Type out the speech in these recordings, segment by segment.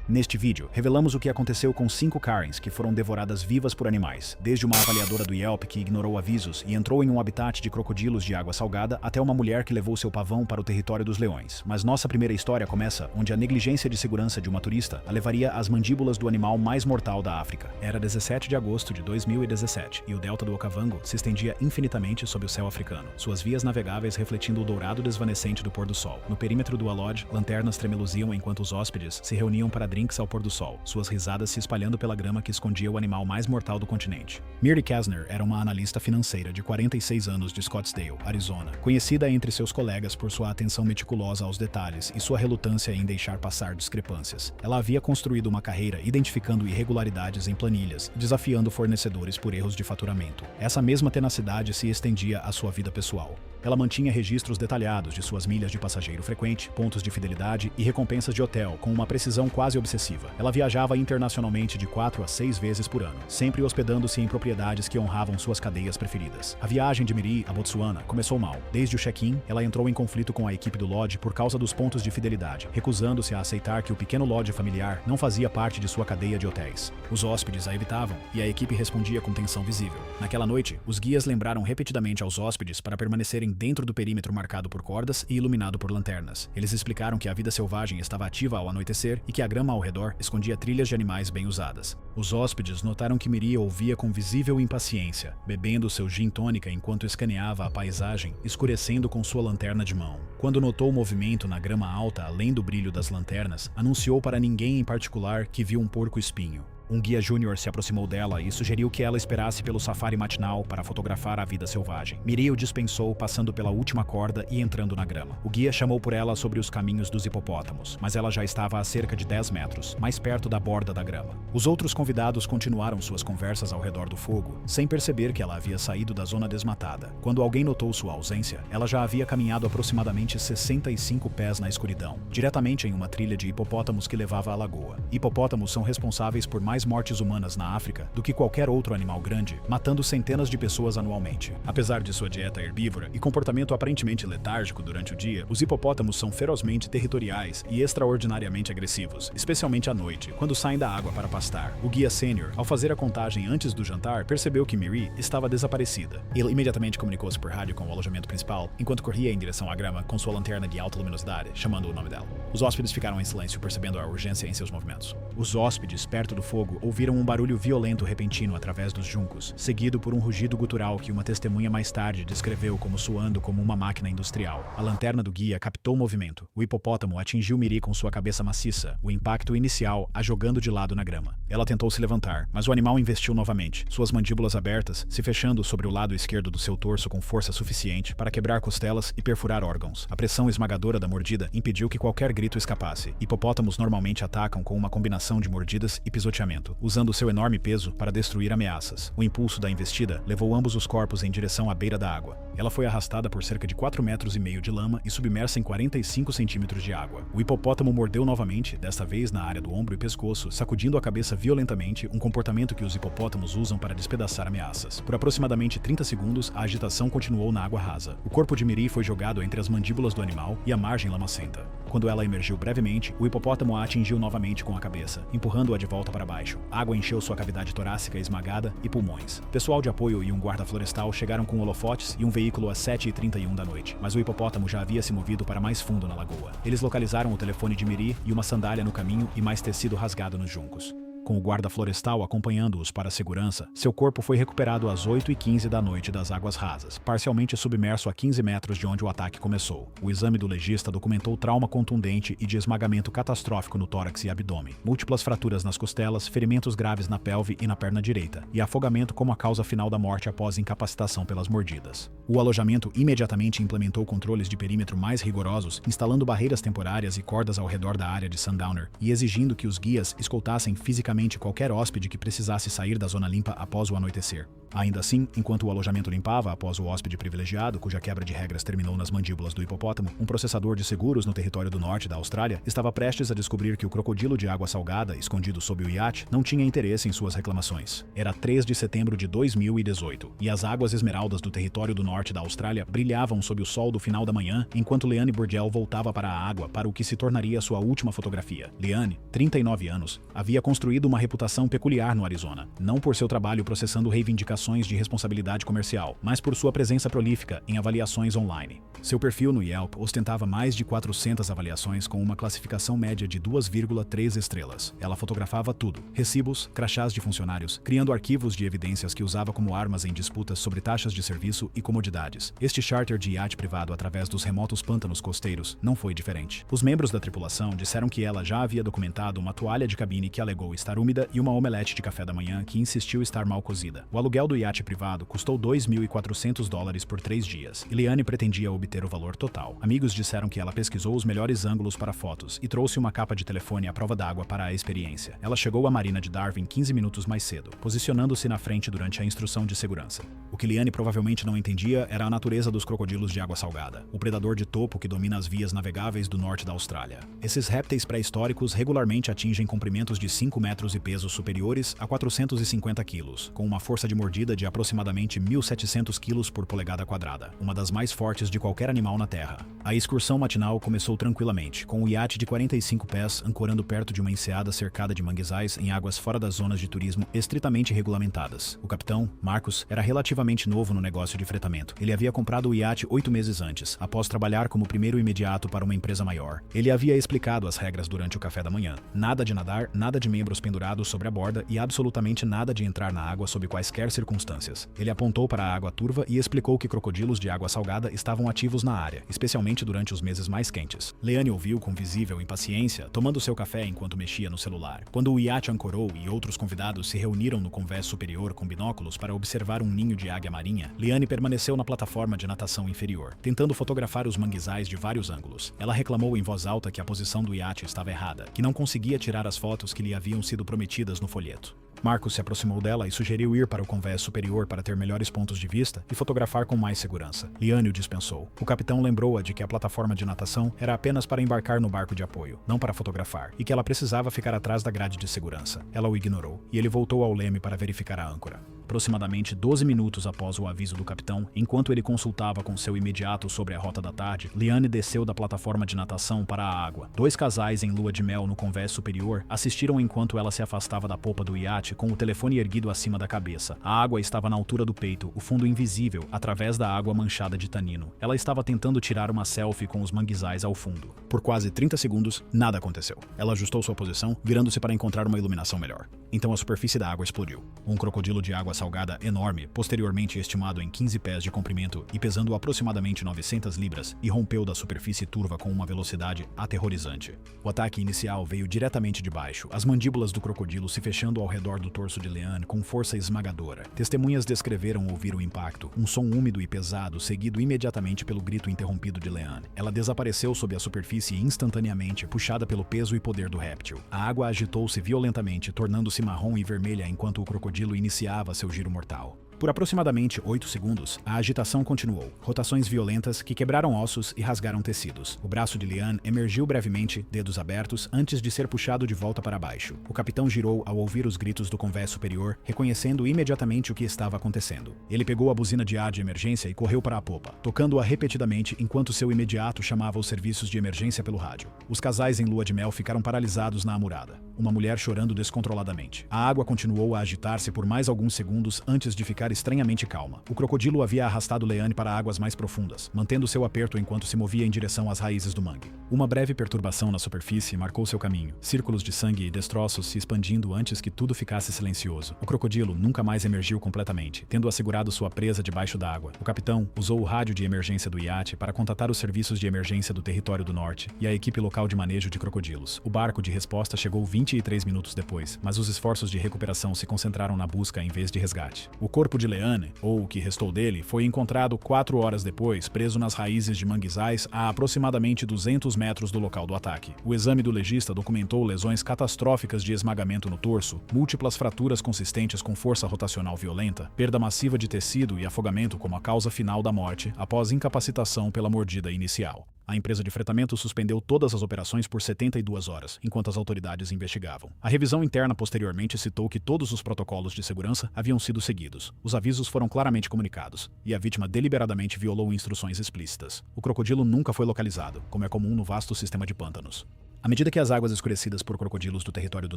Neste vídeo, revelamos o que aconteceu com 5 Karens que foram devoradas vivas por animais, desde uma avaliadora do Yelp que ignorou avisos e entrou em um habitat de crocodilos de água salgada, até uma mulher que levou seu pavão para o território dos leões. Mas nossa primeira história começa onde a negligência de segurança de uma turista a levaria às mandíbulas do animal mais mortal da África. Era 17 de agosto de 2017 e o delta do Okavango se estendia infinitamente sob o céu africano, suas vias navegáveis refletindo o dourado desvanecente do pôr do sol. No perímetro do Alod, lanternas tremeluziam enquanto os hóspedes se reuniam para drinks ao pôr do sol, suas risadas se espalhando pela grama que escondia o animal mais mortal do continente. Miri Kastner era uma analista financeira de 46 anos de Scottsdale, Arizona, conhecida entre seus colegas por sua atenção meticulosa aos detalhes e sua relutância em deixar passar discrepâncias. Ela havia construído uma carreira identificando irregularidades em planilhas, desafiando fornecedores por erros de faturamento. Essa mesma tenacidade se estendia à sua vida pessoal. Ela mantinha registros detalhados de suas milhas de passageiro frequente, pontos de fidelidade e recompensas de hotel com uma precisão quase obsessiva. Ela viajava internacionalmente de 4 a 6 vezes por ano, sempre hospedando-se em propriedades que honravam suas cadeias preferidas. A viagem de Miri a Botsuana começou mal. Desde o check-in, ela entrou em conflito com a equipe do lodge por causa dos pontos de fidelidade, recusando-se a aceitar que o pequeno lodge familiar não fazia parte de sua cadeia de hotéis. Os hóspedes a evitavam e a equipe respondia com tensão visível. Naquela noite, os guias lembraram repetidamente aos hóspedes para permanecerem dentro do perímetro marcado por cordas e iluminado por lanternas. Eles explicaram que a vida selvagem estava ativa ao anoitecer e que a grama ao redor escondia trilhas de animais bem usadas. Os hóspedes notaram que Miri ouvia com visível impaciência, bebendo seu gin tônica enquanto escaneava a paisagem, escurecendo com sua lanterna de mão. Quando notou o movimento na grama alta além do brilho das lanternas, anunciou para ninguém em particular que viu um porco-espinho. Um guia júnior se aproximou dela e sugeriu que ela esperasse pelo safari matinal para fotografar a vida selvagem. Miri o dispensou, passando pela última corda e entrando na grama. O guia chamou por ela sobre os caminhos dos hipopótamos, mas ela já estava a cerca de 10 metros, mais perto da borda da grama. Os outros convidados continuaram suas conversas ao redor do fogo, sem perceber que ela havia saído da zona desmatada. Quando alguém notou sua ausência, ela já havia caminhado aproximadamente 65 pés na escuridão, diretamente em uma trilha de hipopótamos que levava à lagoa. Hipopótamos são responsáveis por mais mortes humanas na África do que qualquer outro animal grande, matando centenas de pessoas anualmente. Apesar de sua dieta herbívora e comportamento aparentemente letárgico durante o dia, os hipopótamos são ferozmente territoriais e extraordinariamente agressivos, especialmente à noite, quando saem da água para pastar. O guia sênior, ao fazer a contagem antes do jantar, percebeu que Miri estava desaparecida. Ele imediatamente comunicou-se por rádio com o alojamento principal, enquanto corria em direção à grama com sua lanterna de alta luminosidade, chamando o nome dela. Os hóspedes ficaram em silêncio, percebendo a urgência em seus movimentos. Os hóspedes, perto do fogo, ouviram um barulho violento repentino através dos juncos, seguido por um rugido gutural que uma testemunha mais tarde descreveu como soando como uma máquina industrial. A lanterna do guia captou o movimento. O hipopótamo atingiu Miri com sua cabeça maciça, o impacto inicial a jogando de lado na grama. Ela tentou se levantar, mas o animal investiu novamente, suas mandíbulas abertas, se fechando sobre o lado esquerdo do seu torso com força suficiente para quebrar costelas e perfurar órgãos. A pressão esmagadora da mordida impediu que qualquer grito escapasse. Hipopótamos normalmente atacam com uma combinação de mordidas e pisoteamento, usando seu enorme peso para destruir ameaças. O impulso da investida levou ambos os corpos em direção à beira da água. Ela foi arrastada por cerca de 4,5 metros de lama e submersa em 45 centímetros de água. O hipopótamo mordeu novamente, desta vez na área do ombro e pescoço, sacudindo a cabeça violentamente, um comportamento que os hipopótamos usam para despedaçar ameaças. Por aproximadamente 30 segundos, a agitação continuou na água rasa. O corpo de Miri foi jogado entre as mandíbulas do animal e a margem lamacenta. Quando ela emergiu brevemente, o hipopótamo a atingiu novamente com a cabeça, empurrando-a de volta para baixo. A água encheu sua cavidade torácica esmagada e pulmões. Pessoal de apoio e um guarda florestal chegaram com holofotes e um veículo às 7h31 da noite, mas o hipopótamo já havia se movido para mais fundo na lagoa. Eles localizaram o telefone de Miri e uma sandália no caminho e mais tecido rasgado nos juncos. Com o guarda florestal acompanhando-os para a segurança, seu corpo foi recuperado às 8h15 da noite das águas rasas, parcialmente submerso a 15 metros de onde o ataque começou. O exame do legista documentou trauma contundente e de esmagamento catastrófico no tórax e abdômen, múltiplas fraturas nas costelas, ferimentos graves na pelve e na perna direita, e afogamento como a causa final da morte após incapacitação pelas mordidas. O alojamento imediatamente implementou controles de perímetro mais rigorosos, instalando barreiras temporárias e cordas ao redor da área de Sundowner e exigindo que os guias escoltassem fisicamente praticamente qualquer hóspede que precisasse sair da zona limpa após o anoitecer. Ainda assim, enquanto o alojamento limpava após o hóspede privilegiado, cuja quebra de regras terminou nas mandíbulas do hipopótamo, um processador de seguros no território do norte da Austrália estava prestes a descobrir que o crocodilo de água salgada, escondido sob o iate, não tinha interesse em suas reclamações. Era 3 de setembro de 2018, e as águas esmeraldas do território do norte da Austrália brilhavam sob o sol do final da manhã, enquanto Leanne Bourdiel voltava para a água para o que se tornaria sua última fotografia. Leanne, 39 anos, havia construído uma reputação peculiar no Arizona, não por seu trabalho processando reivindicações de responsabilidade comercial, mas por sua presença prolífica em avaliações online. Seu perfil no Yelp ostentava mais de 400 avaliações com uma classificação média de 2,3 estrelas. Ela fotografava tudo: recibos, crachás de funcionários, criando arquivos de evidências que usava como armas em disputas sobre taxas de serviço e comodidades. Este charter de iate privado através dos remotos pântanos costeiros não foi diferente. Os membros da tripulação disseram que ela já havia documentado uma toalha de cabine que alegou estar úmida e uma omelete de café da manhã que insistiu estar mal cozida. O aluguel do iate privado custou $2.400 por 3 dias, e Leanne pretendia obter o valor total. Amigos disseram que ela pesquisou os melhores ângulos para fotos e trouxe uma capa de telefone à prova d'água para a experiência. Ela chegou à marina de Darwin 15 minutos mais cedo, posicionando-se na frente durante a instrução de segurança. O que Leanne provavelmente não entendia era a natureza dos crocodilos de água salgada, o predador de topo que domina as vias navegáveis do norte da Austrália. Esses répteis pré-históricos regularmente atingem comprimentos de 5 metros e pesos superiores a 450 quilos, com uma força de mordida de aproximadamente 1.700 quilos por polegada quadrada, uma das mais fortes de qualquer animal na Terra. A excursão matinal começou tranquilamente, com o iate de 45 pés ancorando perto de uma enseada cercada de manguezais em águas fora das zonas de turismo estritamente regulamentadas. O capitão, Marcus, era relativamente novo no negócio de fretamento. Ele havia comprado o iate 8 meses antes, após trabalhar como primeiro imediato para uma empresa maior. Ele havia explicado as regras durante o café da manhã. Nada de nadar, nada de membros pendurados sobre a borda e absolutamente nada de entrar na água sob quaisquer circunstâncias. Ele apontou para a água turva e explicou que crocodilos de água salgada estavam ativos na área, especialmente durante os meses mais quentes. Leanne ouviu com visível impaciência, tomando seu café enquanto mexia no celular. Quando o iate ancorou e outros convidados se reuniram no convés superior com binóculos para observar um ninho de águia marinha, Leanne permaneceu na plataforma de natação inferior, tentando fotografar os manguezais de vários ângulos. Ela reclamou em voz alta que a posição do iate estava errada, que não conseguia tirar as fotos que lhe haviam sido prometidas no folheto. Marcus se aproximou dela e sugeriu ir para o convés superior para ter melhores pontos de vista e fotografar com mais segurança. Leanne o dispensou. O capitão lembrou-a de que a plataforma de natação era apenas para embarcar no barco de apoio, não para fotografar, e que ela precisava ficar atrás da grade de segurança. Ela o ignorou, e ele voltou ao leme para verificar a âncora. Aproximadamente 12 minutos após o aviso do capitão, enquanto ele consultava com seu imediato sobre a rota da tarde, Leanne desceu da plataforma de natação para a água. 2 casais em lua de mel no convés superior assistiram enquanto ela se afastava da popa do iate com o telefone erguido acima da cabeça. A água estava na altura do peito, o fundo invisível, através da água manchada de tanino. Ela estava tentando tirar uma selfie com os manguezais ao fundo. Por quase 30 segundos, nada aconteceu. Ela ajustou sua posição, virando-se para encontrar uma iluminação melhor. Então a superfície da água explodiu. Um crocodilo de água salgada enorme, posteriormente estimado em 15 pés de comprimento e pesando aproximadamente 900 libras, irrompeu da superfície turva com uma velocidade aterrorizante. O ataque inicial veio diretamente de baixo, as mandíbulas do crocodilo se fechando ao redor do torso de Leanne com força esmagadora. Testemunhas descreveram ouvir o impacto, um som úmido e pesado, seguido imediatamente pelo grito interrompido de Leanne. Ela desapareceu sob a superfície instantaneamente, puxada pelo peso e poder do réptil. A água agitou-se violentamente, tornando-se marrom e vermelha enquanto o crocodilo iniciava seu giro mortal. Por aproximadamente 8 segundos, a agitação continuou. Rotações violentas que quebraram ossos e rasgaram tecidos. O braço de Leanne emergiu brevemente, dedos abertos, antes de ser puxado de volta para baixo. O capitão girou ao ouvir os gritos do convés superior, reconhecendo imediatamente o que estava acontecendo. Ele pegou a buzina de ar de emergência e correu para a popa, tocando-a repetidamente enquanto seu imediato chamava os serviços de emergência pelo rádio. Os casais em lua de mel ficaram paralisados na amurada, uma mulher chorando descontroladamente. A água continuou a agitar-se por mais alguns segundos antes de ficar estranhamente calma. O crocodilo havia arrastado Leanne para águas mais profundas, mantendo seu aperto enquanto se movia em direção às raízes do mangue. Uma breve perturbação na superfície marcou seu caminho, círculos de sangue e destroços se expandindo antes que tudo ficasse silencioso. O crocodilo nunca mais emergiu completamente, tendo assegurado sua presa debaixo d'água. O capitão usou o rádio de emergência do iate para contatar os serviços de emergência do território do norte e a equipe local de manejo de crocodilos. O barco de resposta chegou 23 minutos depois, mas os esforços de recuperação se concentraram na busca em vez de resgate. O corpo corpo de Leanne, ou o que restou dele, foi encontrado 4 horas depois, preso nas raízes de manguezais a aproximadamente 200 metros do local do ataque. O exame do legista documentou lesões catastróficas de esmagamento no torso, múltiplas fraturas consistentes com força rotacional violenta, perda massiva de tecido e afogamento como a causa final da morte após incapacitação pela mordida inicial. A empresa de fretamento suspendeu todas as operações por 72 horas, enquanto as autoridades investigavam. A revisão interna posteriormente citou que todos os protocolos de segurança haviam sido seguidos. Os avisos foram claramente comunicados, e a vítima deliberadamente violou instruções explícitas. O crocodilo nunca foi localizado, como é comum no vasto sistema de pântanos. À medida que as águas escurecidas por crocodilos do território do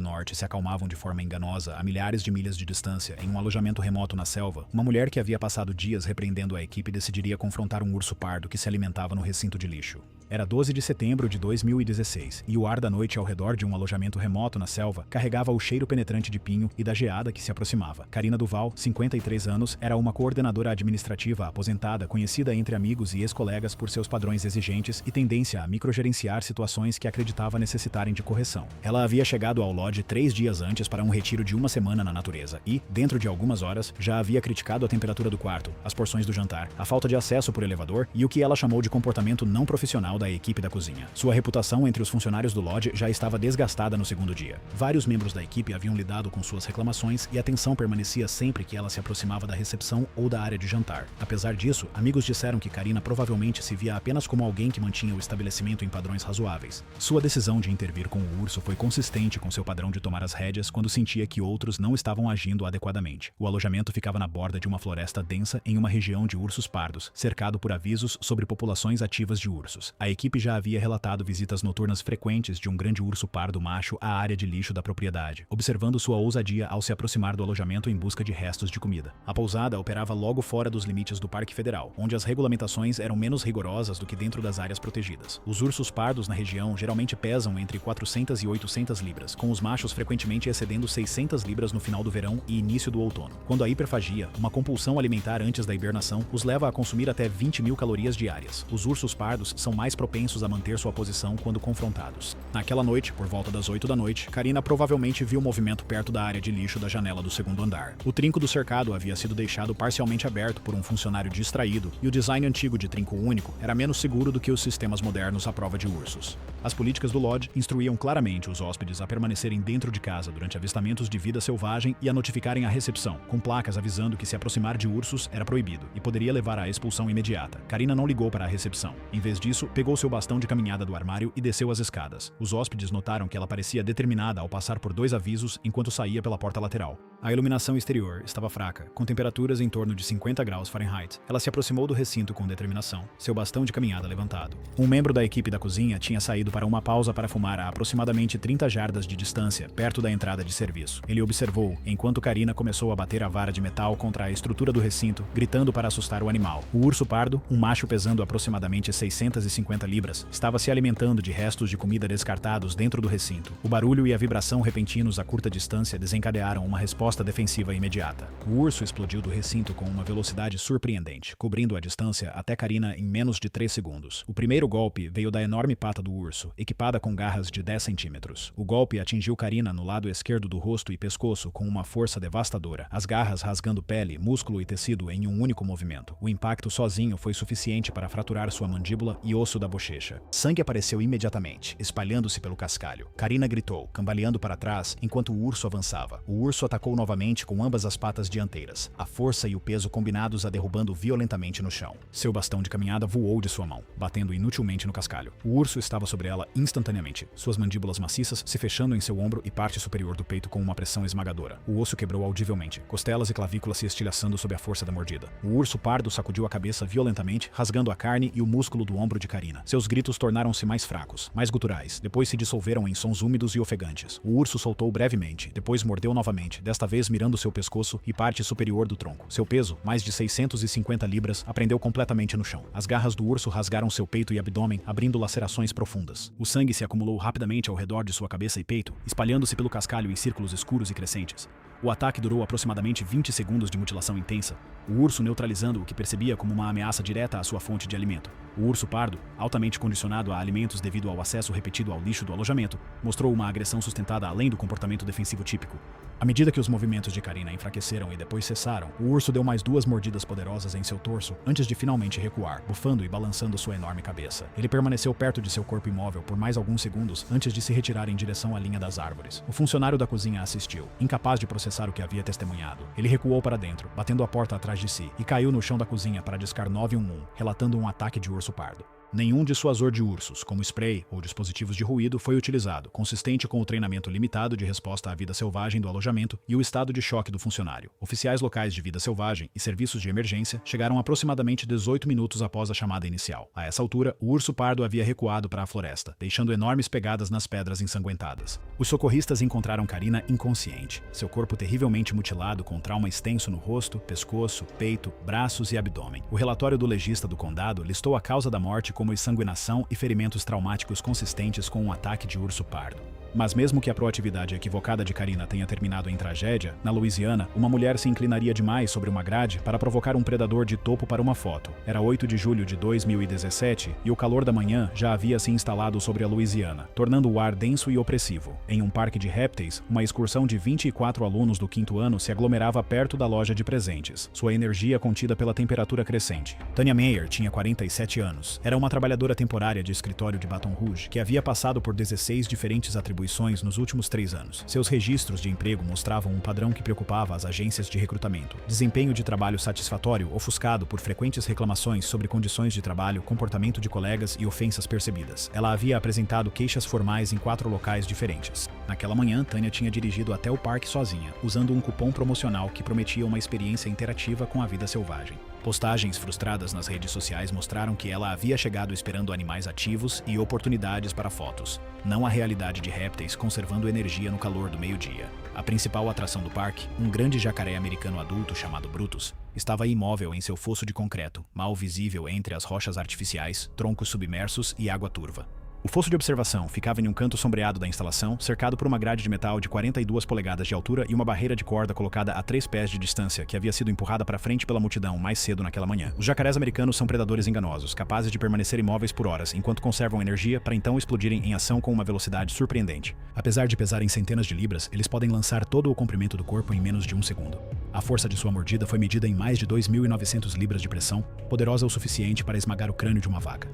norte se acalmavam de forma enganosa a milhares de milhas de distância em um alojamento remoto na selva, uma mulher que havia passado dias repreendendo a equipe decidiria confrontar um urso pardo que se alimentava no recinto de lixo. Era 12 de setembro de 2016, e o ar da noite ao redor de um alojamento remoto na selva carregava o cheiro penetrante de pinho e da geada que se aproximava. Karina Duval, 53 anos, era uma coordenadora administrativa aposentada conhecida entre amigos e ex-colegas por seus padrões exigentes e tendência a microgerenciar situações que acreditava necessitarem de correção. Ela havia chegado ao Lodge 3 dias antes para um retiro de uma semana na natureza e, dentro de algumas horas, já havia criticado a temperatura do quarto, as porções do jantar, a falta de acesso por elevador e o que ela chamou de comportamento não profissional da equipe da cozinha. Sua reputação entre os funcionários do Lodge já estava desgastada no segundo dia. Vários membros da equipe haviam lidado com suas reclamações e a tensão permanecia sempre que ela se aproximava da recepção ou da área de jantar. Apesar disso, amigos disseram que Karina provavelmente se via apenas como alguém que mantinha o estabelecimento em padrões razoáveis. Sua decisão de intervir com o urso foi consistente com seu padrão de tomar as rédeas quando sentia que outros não estavam agindo adequadamente. O alojamento ficava na borda de uma floresta densa em uma região de ursos pardos, cercado por avisos sobre populações ativas de ursos. A equipe já havia relatado visitas noturnas frequentes de um grande urso pardo macho à área de lixo da propriedade, observando sua ousadia ao se aproximar do alojamento em busca de restos de comida. A pousada operava logo fora dos limites do Parque Federal, onde as regulamentações eram menos rigorosas do que dentro das áreas protegidas. Os ursos pardos na região geralmente pesam entre 400 e 800 libras, com os machos frequentemente excedendo 600 libras no final do verão e início do outono. Quando a hiperfagia, uma compulsão alimentar antes da hibernação, os leva a consumir até 20.000 calorias diárias. Os ursos pardos são mais propensos a manter sua posição quando confrontados. Naquela noite, por volta das 8 da noite, Karina provavelmente viu movimento perto da área de lixo da janela do segundo andar. O trinco do cercado havia sido deixado parcialmente aberto por um funcionário distraído, e o design antigo de trinco único era menos seguro do que os sistemas modernos à prova de ursos. As políticas do Lodge instruíam claramente os hóspedes a permanecerem dentro de casa durante avistamentos de vida selvagem e a notificarem a recepção, com placas avisando que se aproximar de ursos era proibido e poderia levar à expulsão imediata. Karina não ligou para a recepção. Em vez disso, pegou seu bastão de caminhada do armário e desceu as escadas. Os hóspedes notaram que ela parecia determinada ao passar por 2 avisos enquanto saía pela porta lateral. A iluminação exterior estava fraca, com temperaturas em torno de 50 graus Fahrenheit. Ela se aproximou do recinto com determinação, seu bastão de caminhada levantado. Um membro da equipe da cozinha tinha saído para uma pausa para fumar a aproximadamente 30 jardas de distância, perto da entrada de serviço. Ele observou, enquanto Karina começou a bater a vara de metal contra a estrutura do recinto, gritando para assustar o animal. O urso pardo, um macho pesando aproximadamente 650 libras, estava se alimentando de restos de comida descartados dentro do recinto. O barulho e a vibração repentinos a curta distância desencadearam uma resposta defensiva imediata. O urso explodiu do recinto com uma velocidade surpreendente, cobrindo a distância até Karina em menos de 3 segundos. O primeiro golpe veio da enorme pata do urso, equipada com garras de 10 centímetros. O golpe atingiu Karina no lado esquerdo do rosto e pescoço com uma força devastadora, as garras rasgando pele, músculo e tecido em um único movimento. O impacto sozinho foi suficiente para fraturar sua mandíbula e osso da bochecha. Sangue apareceu imediatamente, espalhando-se pelo cascalho. Karina gritou, cambaleando para trás enquanto o urso avançava. O urso atacou novamente com ambas as patas dianteiras, a força e o peso combinados a derrubando violentamente no chão. Seu bastão de caminhada voou de sua mão, batendo inutilmente no cascalho. O urso estava sobre ela instantaneamente, suas mandíbulas maciças se fechando em seu ombro e parte superior do peito com uma pressão esmagadora. O osso quebrou audivelmente, costelas e clavículas se estilhaçando sob a força da mordida. O urso pardo sacudiu a cabeça violentamente, rasgando a carne e o músculo do ombro de Karina. Seus gritos tornaram-se mais fracos, mais guturais, depois se dissolveram em sons úmidos e ofegantes. O urso soltou brevemente, depois mordeu novamente, desta vez mirando seu pescoço e parte superior do tronco. Seu peso, mais de 650 libras, prendeu completamente no chão. As garras do urso rasgaram seu peito e abdômen, abrindo lacerações profundas. O sangue se acumulou rapidamente ao redor de sua cabeça e peito, espalhando-se pelo cascalho em círculos escuros e crescentes. O ataque durou aproximadamente 20 segundos de mutilação intensa, o urso neutralizando o que percebia como uma ameaça direta à sua fonte de alimento. O urso pardo, altamente condicionado a alimentos devido ao acesso repetido ao lixo do alojamento, mostrou uma agressão sustentada além do comportamento defensivo típico. À medida que os movimentos de Karina enfraqueceram e depois cessaram, o urso deu mais 2 mordidas poderosas em seu torso antes de finalmente recuar, bufando e balançando sua enorme cabeça. Ele permaneceu perto de seu corpo imóvel por mais alguns segundos antes de se retirar em direção à linha das árvores. O funcionário da cozinha assistiu, incapaz de processar o que havia testemunhado. Ele recuou para dentro, batendo a porta atrás de si, e caiu no chão da cozinha para discar 911, relatando um ataque de urso pardo. Nenhum dissuasor de ursos, como spray ou dispositivos de ruído, foi utilizado, consistente com o treinamento limitado de resposta à vida selvagem do alojamento e o estado de choque do funcionário. Oficiais locais de vida selvagem e serviços de emergência chegaram aproximadamente 18 minutos após a chamada inicial. A essa altura, o urso pardo havia recuado para a floresta, deixando enormes pegadas nas pedras ensanguentadas. Os socorristas encontraram Karina inconsciente, seu corpo terrivelmente mutilado com trauma extenso no rosto, pescoço, peito, braços e abdômen. O relatório do legista do condado listou a causa da morte como exsanguinação e ferimentos traumáticos consistentes com um ataque de urso pardo. Mas mesmo que a proatividade equivocada de Karina tenha terminado em tragédia, na Louisiana, uma mulher se inclinaria demais sobre uma grade para provocar um predador de topo para uma foto. Era 8 de julho de 2017 e o calor da manhã já havia se instalado sobre a Louisiana, tornando o ar denso e opressivo. Em um parque de répteis, uma excursão de 24 alunos do 5º ano se aglomerava perto da loja de presentes, sua energia contida pela temperatura crescente. Tanya Meyer tinha 47 anos. Era uma trabalhadora temporária de escritório de Baton Rouge que havia passado por 16 diferentes atribuições nos últimos 3 anos. Seus registros de emprego mostravam um padrão que preocupava as agências de recrutamento. Desempenho de trabalho satisfatório ofuscado por frequentes reclamações sobre condições de trabalho, comportamento de colegas e ofensas percebidas. Ela havia apresentado queixas formais em 4 locais diferentes. Naquela manhã, Tanya tinha dirigido até o parque sozinha, usando um cupom promocional que prometia uma experiência interativa com a vida selvagem. Postagens frustradas nas redes sociais mostraram que ela havia chegado esperando animais ativos e oportunidades para fotos, não a realidade de répteis conservando energia no calor do meio-dia. A principal atração do parque, um grande jacaré americano adulto chamado Brutus, estava imóvel em seu fosso de concreto, mal visível entre as rochas artificiais, troncos submersos e água turva. O fosso de observação ficava em um canto sombreado da instalação, cercado por uma grade de metal de 42 polegadas de altura e uma barreira de corda colocada a 3 pés de distância, que havia sido empurrada para frente pela multidão mais cedo naquela manhã. Os jacarés americanos são predadores enganosos, capazes de permanecer imóveis por horas, enquanto conservam energia para então explodirem em ação com uma velocidade surpreendente. Apesar de pesarem centenas de libras, eles podem lançar todo o comprimento do corpo em menos de 1 segundo. A força de sua mordida foi medida em mais de 2.900 libras de pressão, poderosa o suficiente para esmagar o crânio de uma vaca.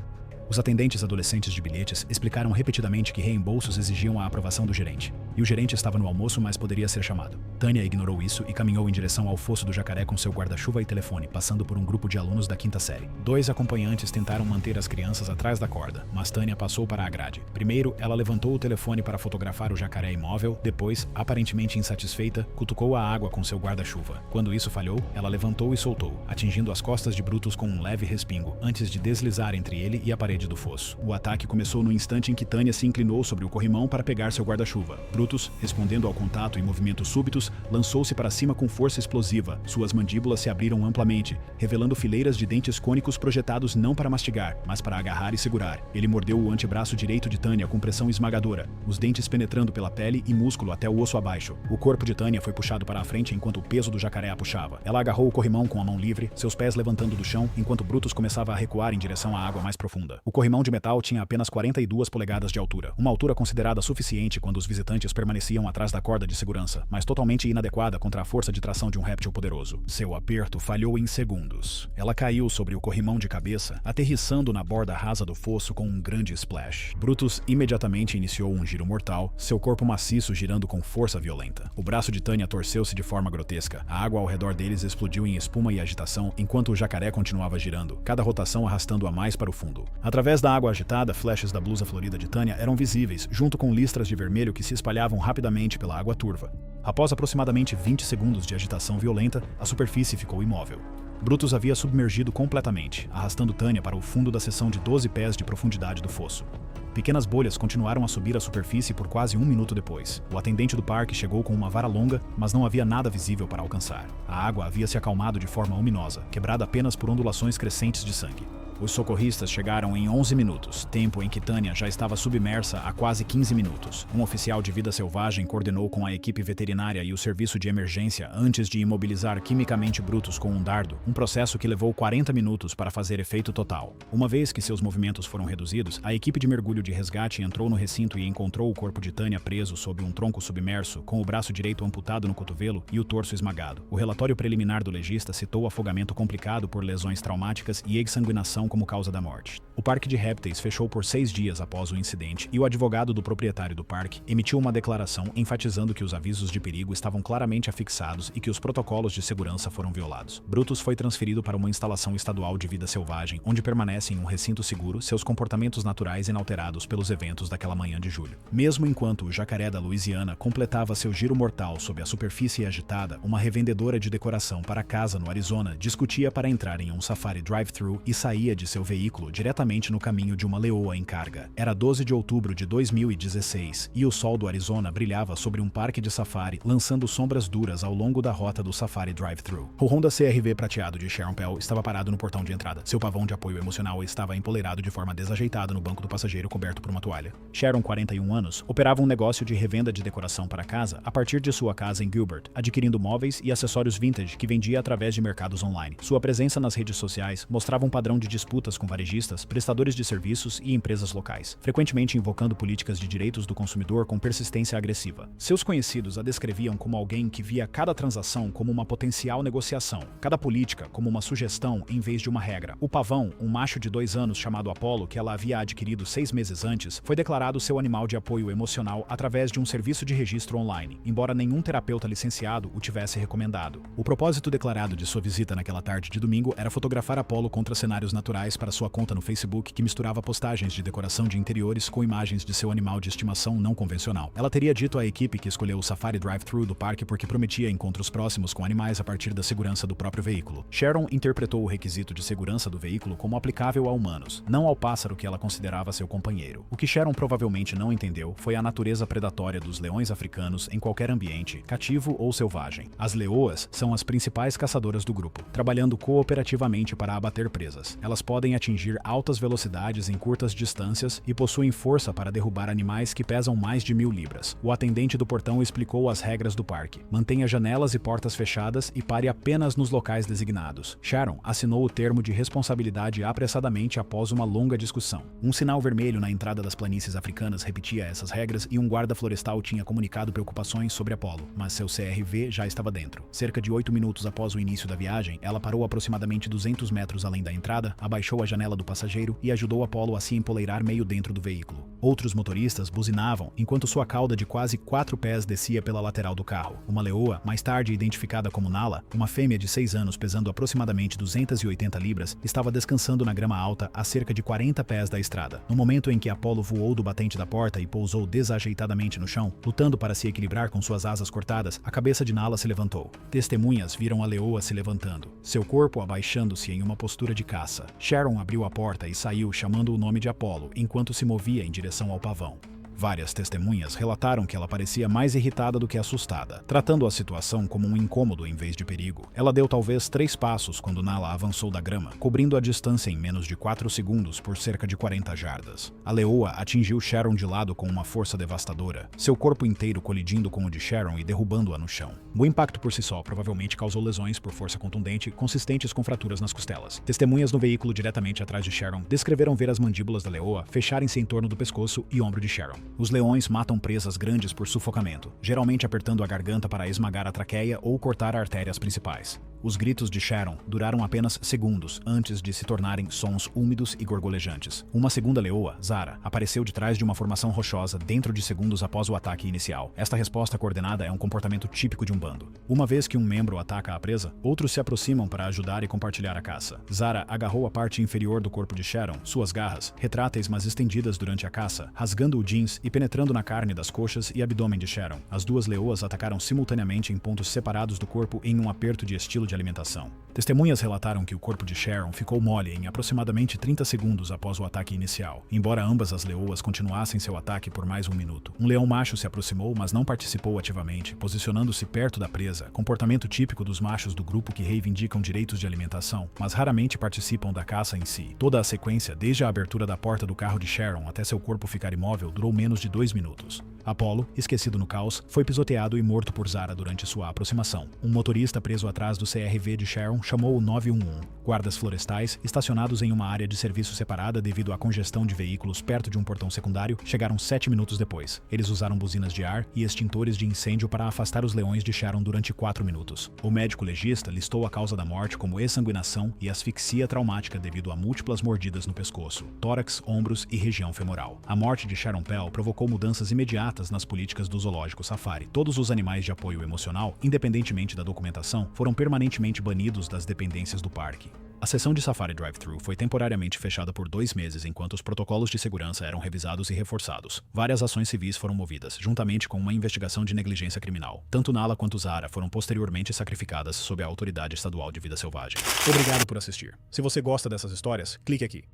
Os atendentes adolescentes de bilhetes explicaram repetidamente que reembolsos exigiam a aprovação do gerente. E o gerente estava no almoço, mas poderia ser chamado. Tanya ignorou isso e caminhou em direção ao fosso do jacaré com seu guarda-chuva e telefone, passando por um grupo de alunos da 5ª série. 2 acompanhantes tentaram manter as crianças atrás da corda, mas Tanya passou para a grade. Primeiro, ela levantou o telefone para fotografar o jacaré imóvel, depois, aparentemente insatisfeita, cutucou a água com seu guarda-chuva. Quando isso falhou, ela levantou e soltou, atingindo as costas de Brutus com um leve respingo, antes de deslizar entre ele e a parede do fosso. O ataque começou no instante em que Tanya se inclinou sobre o corrimão para pegar seu guarda-chuva. Brutus, respondendo ao contato em movimentos súbitos, lançou-se para cima com força explosiva. Suas mandíbulas se abriram amplamente, revelando fileiras de dentes cônicos projetados não para mastigar, mas para agarrar e segurar. Ele mordeu o antebraço direito de Tanya com pressão esmagadora, os dentes penetrando pela pele e músculo até o osso abaixo. O corpo de Tanya foi puxado para a frente enquanto o peso do jacaré a puxava. Ela agarrou o corrimão com a mão livre, seus pés levantando do chão, enquanto Brutus começava a recuar em direção à água mais profunda. O corrimão de metal tinha apenas 42 polegadas de altura, uma altura considerada suficiente quando os visitantes permaneciam atrás da corda de segurança, mas totalmente inadequada contra a força de tração de um réptil poderoso. Seu aperto falhou em segundos. Ela caiu sobre o corrimão de cabeça, aterrissando na borda rasa do fosso com um grande splash. Brutus imediatamente iniciou um giro mortal, seu corpo maciço girando com força violenta. O braço de Tanya torceu-se de forma grotesca. A água ao redor deles explodiu em espuma e agitação, enquanto o jacaré continuava girando, cada rotação arrastando-a mais para o fundo. Através da água agitada, flechas da blusa florida de Tanya eram visíveis, junto com listras de vermelho que se espalhavam rapidamente pela água turva. Após aproximadamente 20 segundos de agitação violenta, a superfície ficou imóvel. Brutus havia submergido completamente, arrastando Tanya para o fundo da seção de 12 pés de profundidade do fosso. Pequenas bolhas continuaram a subir à superfície por quase 1 minuto depois. O atendente do parque chegou com uma vara longa, mas não havia nada visível para alcançar. A água havia se acalmado de forma ominosa, quebrada apenas por ondulações crescentes de sangue. Os socorristas chegaram em 11 minutos, tempo em que Tânia já estava submersa há quase 15 minutos. Um oficial de vida selvagem coordenou com a equipe veterinária e o serviço de emergência antes de imobilizar quimicamente Brutus com um dardo, um processo que levou 40 minutos para fazer efeito total. Uma vez que seus movimentos foram reduzidos, a equipe de mergulho de resgate entrou no recinto e encontrou o corpo de Tânia preso sob um tronco submerso, com o braço direito amputado no cotovelo e o torso esmagado. O relatório preliminar do legista citou afogamento complicado por lesões traumáticas e exsanguinação como causa da morte. O parque de répteis fechou por 6 dias após o incidente e o advogado do proprietário do parque emitiu uma declaração enfatizando que os avisos de perigo estavam claramente afixados e que os protocolos de segurança foram violados. Brutus foi transferido para uma instalação estadual de vida selvagem, onde permanece em um recinto seguro, seus comportamentos naturais inalterados pelos eventos daquela manhã de julho. Mesmo enquanto o jacaré da Louisiana completava seu giro mortal sob a superfície agitada, uma revendedora de decoração para casa no Arizona discutia para entrar em um safari drive-thru e saía de seu veículo diretamente no caminho de uma leoa em carga. Era 12 de outubro de 2016 e o sol do Arizona brilhava sobre um parque de safari, lançando sombras duras ao longo da rota do safari drive-thru. O Honda CR-V prateado de Sharon Pell estava parado no portão de entrada. Seu pavão de apoio emocional estava empoleirado de forma desajeitada no banco do passageiro coberto por uma toalha. Sharon, 41 anos, operava um negócio de revenda de decoração para casa a partir de sua casa em Gilbert, adquirindo móveis e acessórios vintage que vendia através de mercados online. Sua presença nas redes sociais mostrava um padrão de disputas com varejistas, prestadores de serviços e empresas locais, frequentemente invocando políticas de direitos do consumidor com persistência agressiva. Seus conhecidos a descreviam como alguém que via cada transação como uma potencial negociação, cada política como uma sugestão em vez de uma regra. O pavão, um macho de 2 anos chamado Apollo, que ela havia adquirido 6 meses antes, foi declarado seu animal de apoio emocional através de um serviço de registro online, embora nenhum terapeuta licenciado o tivesse recomendado. O propósito declarado de sua visita naquela tarde de domingo era fotografar Apollo contra cenários naturais para sua conta no Facebook, que misturava postagens de decoração de interiores com imagens de seu animal de estimação não convencional. Ela teria dito à equipe que escolheu o Safari Drive-Thru do parque porque prometia encontros próximos com animais a partir da segurança do próprio veículo. Sharon interpretou o requisito de segurança do veículo como aplicável a humanos, não ao pássaro que ela considerava seu companheiro. O que Sharon provavelmente não entendeu foi a natureza predatória dos leões africanos em qualquer ambiente, cativo ou selvagem. As leoas são as principais caçadoras do grupo, trabalhando cooperativamente para abater presas. Elas podem atingir altas velocidades em curtas distâncias e possuem força para derrubar animais que pesam mais de 1000 libras. O atendente do portão explicou as regras do parque. Mantenha janelas e portas fechadas e pare apenas nos locais designados. Sharon assinou o termo de responsabilidade apressadamente após uma longa discussão. Um sinal vermelho na entrada das planícies africanas repetia essas regras e um guarda florestal tinha comunicado preocupações sobre Apollo, mas seu CR-V já estava dentro. Cerca de 8 minutos após o início da viagem, ela parou aproximadamente 200 metros além da entrada, abaixou a janela do passageiro e ajudou Apollo a se empoleirar meio dentro do veículo. Outros motoristas buzinavam enquanto sua cauda de quase 4 pés descia pela lateral do carro. Uma leoa, mais tarde identificada como Nala, uma fêmea de 6 anos pesando aproximadamente 280 libras, estava descansando na grama alta a cerca de 40 pés da estrada. No momento em que Apollo voou do batente da porta e pousou desajeitadamente no chão, lutando para se equilibrar com suas asas cortadas, a cabeça de Nala se levantou. Testemunhas viram a leoa se levantando, seu corpo abaixando-se em uma postura de caça. Sharon abriu a porta e saiu chamando o nome de Apollo enquanto se movia em direção ao pavão. Várias testemunhas relataram que ela parecia mais irritada do que assustada, tratando a situação como um incômodo em vez de perigo. Ela deu talvez 3 passos quando Nala avançou da grama, cobrindo a distância em menos de 4 segundos por cerca de 40 jardas. A leoa atingiu Sharon de lado com uma força devastadora, seu corpo inteiro colidindo com o de Sharon e derrubando-a no chão. O impacto por si só provavelmente causou lesões por força contundente, consistentes com fraturas nas costelas. Testemunhas no veículo diretamente atrás de Sharon descreveram ver as mandíbulas da leoa fecharem-se em torno do pescoço e ombro de Sharon. Os leões matam presas grandes por sufocamento, geralmente apertando a garganta para esmagar a traqueia ou cortar artérias principais. Os gritos de Sharon duraram apenas segundos antes de se tornarem sons úmidos e gorgolejantes. Uma segunda leoa, Zara, apareceu de trás de uma formação rochosa dentro de segundos após o ataque inicial. Esta resposta coordenada é um comportamento típico de um bando. Uma vez que um membro ataca a presa, outros se aproximam para ajudar e compartilhar a caça. Zara agarrou a parte inferior do corpo de Sharon, suas garras, retráteis mas estendidas durante a caça, rasgando o jeans e penetrando na carne das coxas e abdômen de Sharon. As duas leoas atacaram simultaneamente em pontos separados do corpo em um aperto de estilo de de alimentação. Testemunhas relataram que o corpo de Sharon ficou mole em aproximadamente 30 segundos após o ataque inicial, embora ambas as leoas continuassem seu ataque por mais 1 minuto. Um leão macho se aproximou, mas não participou ativamente, posicionando-se perto da presa, comportamento típico dos machos do grupo que reivindicam direitos de alimentação, mas raramente participam da caça em si. Toda a sequência, desde a abertura da porta do carro de Sharon até seu corpo ficar imóvel, durou menos de 2 minutos. Apollo, esquecido no caos, foi pisoteado e morto por Zara durante sua aproximação. Um motorista preso atrás do CRV de Sharon chamou o 911. Guardas florestais, estacionados em uma área de serviço separada devido à congestão de veículos perto de um portão secundário, chegaram 7 minutos depois. Eles usaram buzinas de ar e extintores de incêndio para afastar os leões de Sharon durante 4 minutos. O médico legista listou a causa da morte como exsanguinação e asfixia traumática devido a múltiplas mordidas no pescoço, tórax, ombros e região femoral. A morte de Sharon Pell provocou mudanças imediatas nas políticas do zoológico safari. Todos os animais de apoio emocional, independentemente da documentação, foram permanentemente banidos das dependências do parque. A sessão de Safari Drive-Thru foi temporariamente fechada por 2 meses enquanto os protocolos de segurança eram revisados e reforçados. Várias ações civis foram movidas, juntamente com uma investigação de negligência criminal. Tanto Nala quanto Zara foram posteriormente sacrificadas sob a Autoridade Estadual de Vida Selvagem. Obrigado por assistir. Se você gosta dessas histórias, clique aqui.